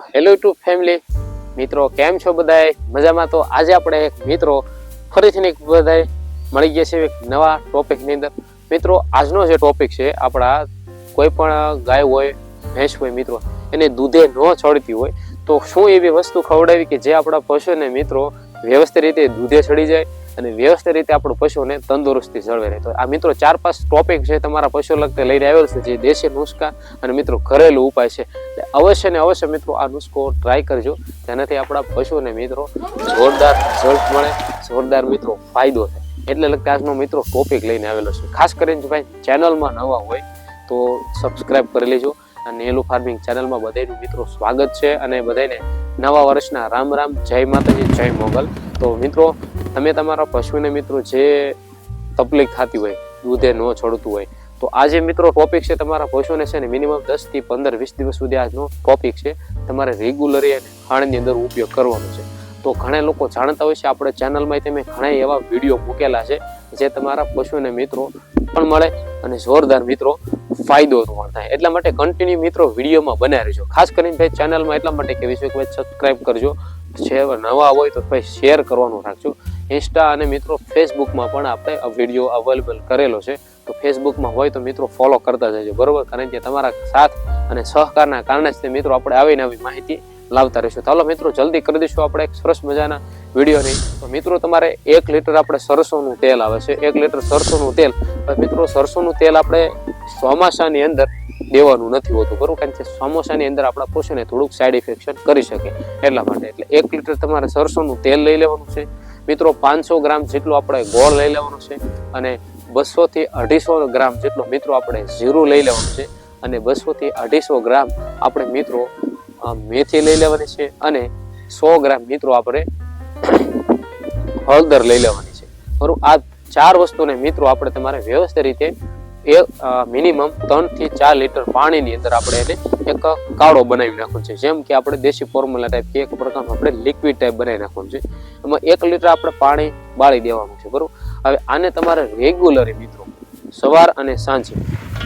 Hello YouTube family મિત્રો, કેમ છો બધાય? મજામાં? તો આજે આપણે એક મિત્રો ફરીથી એક બધાય મળી ગયા છે એક નવા ટોપિકની અંદર. મિત્રો, આજનો જે ટોપિક છે, આપણા કોઈ પણ ગાય હોય, ભેંસ હોય મિત્રો, એને દૂધે ન ચડતી હોય તો શું એવી વસ્તુ ખવડાવી કે જે આપણા પશુને મિત્રો વ્યવસ્થિત રીતે દૂધે ચડી જાય અને વ્યવસ્થિત રીતે આપણું પશુને તંદુરસ્તી જળવાઈ રહે. તો આ મિત્રો 4-5 ટોપિક છે તમારા પશુ લગતે લઈને આવેલ છે, જે દેશી નુસ્ખા અને મિત્રો ઘરેલું ઉપાય છે. અવશ્ય ને અવશ્ય મિત્રો આ નુસ્ખો ટ્રાય કરજો, જેનાથી આપણા પશુને મિત્રો જોરદાર રિઝલ્ટ મળે, જોરદાર મિત્રો ફાયદો થાય. એટલે લગતા આજનો મિત્રો ટોપિક લઈને આવેલો છે. ખાસ કરીને ભાઈ ચેનલમાં નવા હોય તો સબસ્ક્રાઇબ કરી લેજો. અને નેલું ફાર્મિંગ ચેનલમાં બધાનું મિત્રો સ્વાગત છે અને બધાને નવા વર્ષના રામ રામ, જય માતાજી, જય મોગલ. તો મિત્રો, તમે તમારા પશુને મિત્રો જે તકલીફ થતી હોય, દૂધે ન છોડતું હોય, તો આજે મિત્રો ટોપિક છે તમારા પશુને છે ને મિનિમમ 10 થી 15-20 દિવસ સુધી આજનો ટોપિક છે. તમારે રેગ્યુલરી અને ખાણની અંદર ઉપયોગ કરવાનો છે. તો ઘણા લોકો જાણતા હોય છે, આપણે ચેનલમાં તમે ઘણા એવા વિડીયો મૂકેલા છે જે તમારા પશુને મિત્રો પણ મળે અને જોરદાર મિત્રો ફાયદો પણ થાય. એટલા માટે કન્ટિન્યુ મિત્રો વિડીયોમાં બનાવી રહેજો. ખાસ કરીને ભાઈ ચેનલમાં એટલા માટે કહેવી છે કે ભાઈ સબસ્ક્રાઇબ કરજો, નવા હોય તો ભાઈ શેર કરવાનું રાખજો. ઇન્સ્ટા અને મિત્રો ફેસબુકમાં પણ આપણે આ વિડીયો અવેલેબલ કરેલો છે, તો ફેસબુકમાં હોય તો મિત્રો ફોલો કરતા જજો, બરોબર? કારણ કે તમારા સાથ અને સહકારના કારણે જ મિત્રો આપણે આવી નવી માહિતી લાવતા રહીશું. ચાલો મિત્રો જલ્દી કરી દઈશું આપણે એક સરસ મજાના વિડીયોની. તો મિત્રો, તમારે 1 લીટર આપણે સરસોનું તેલ આવે છે, 1 લીટર સરસોનું તેલ. મિત્રો, સરસોનું તેલ આપણે ચોમાસાની અંદર દેવાનું નથી હોતું, બરોબર? કારણ કે ચોમાસાની અંદર આપણા પશુને થોડુંક સાઈડ ઇફેક્શન કરી શકે, એટલા માટે. એટલે 1 લીટર તમારે સરસોનું તેલ લઈ લેવાનું છે મિત્રો. 500 ગ્રામ જેટલું આપણે ગોળ લઈ લેવાનું છે અને 200 થી 250 ગ્રામ જેટલું મિત્રો આપણે જીરું લઈ લેવાનું છે અને 200 થી 250 ગ્રામ આપણે મિત્રો મેથી લઈ લેવાની છે અને 100 ગ્રામ મિત્રો આપણે હળદર લઈ લેવાની છે, બરોબર? આ 4 વસ્તુને મિત્રો આપણે તમારે વ્યવસ્થિત રીતે મિનિમમ 3 થી 4 લીટર પાણીની અંદર આપણે એને એક કાળો બનાવી નાખવાનો છે. જેમ કે આપણે દેશી ફોર્મ્યુલા ટાઈપ કે એક પ્રકારનું આપણે લિક્વિડ ટાઈપ બનાવી નાખવાનું છે. એમાં 1 લીટર આપણે પાણી બાળી દેવાનું છે, બરોબર? હવે આને તમારે રેગ્યુલરી મિત્રો સવાર અને સાંજે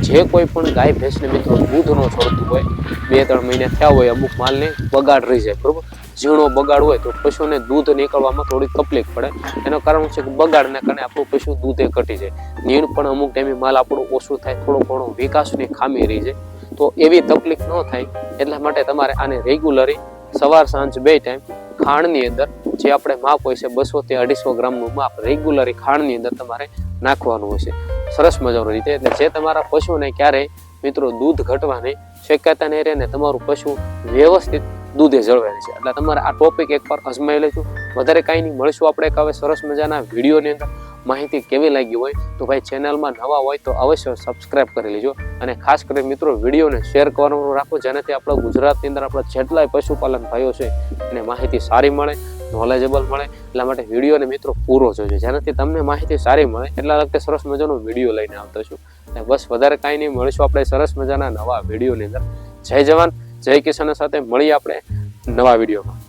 જે કોઈ પણ ગાય ભેંસને મિત્રો દૂધ ન છોડતું હોય, 2-3 મહિના થયા હોય, અમુક માલને બગાડ રહી જાય, બરોબર? ઝીણો બગાડ હોય તો પશુને દૂધ નીકળવામાં થોડી તકલીફ પડે. એનું કારણ છે કે બગાડના કારણે આપણું પશુ દૂધે ઘટી જાય, નીણ પણ અમુક ટાઈમે માલ આપણું ઓછું થાય, થોડો ઘણો વિકાસની ખામી રહી જાય. તો એવી તકલીફ ન થાય એટલા માટે તમારે આને રેગ્યુલરી સવાર સાંજ 2 ટાઈમ ખાંડની અંદર જે આપણે માપ હોય છે 200 થી 250 ગ્રામનું માપ રેગ્યુલરી ખાંડની અંદર તમારે નાખવાનું હોય છે, સરસ મજાની રીતે. એટલે જે તમારા પશુને ક્યારેય મિત્રો દૂધ ઘટવાની શક્યતા નહીં રહે ને તમારું પશુ વ્યવસ્થિત દૂધે જળવાય છે. એટલે તમારે આ ટોપિક એકવાર અજમાવી લેજો. વધારે કાંઈ નહીં, મળીશું આપણે એક હવે સરસ મજાના વિડીયોની અંદર. માહિતી કેવી લાગી હોય તો ભાઈ ચેનલમાં નવા હોય તો અવશ્ય સબસ્ક્રાઇબ કરી લેજો અને ખાસ કરીને મિત્રો વિડીયોને શેર કરવાનું રાખો, જેનાથી આપણા ગુજરાતની અંદર આપણા જેટલાય પશુપાલન ભાઈઓ છે એને માહિતી સારી મળે, નોલેજેબલ મળે. એટલા માટે વિડીયોને મિત્રો પૂરો જોજો, જેનાથી તમને માહિતી સારી મળે. એટલા લગતે સરસ મજાનો વિડીયો લઈને આવતો છું. બસ વધારે કાંઈ નહીં, મળીશું આપણે સરસ મજાના નવા વિડીયોની અંદર. જય જવાન, જય કિસાન સાથે મળીએ આપણે નવા વિડીયોમાં.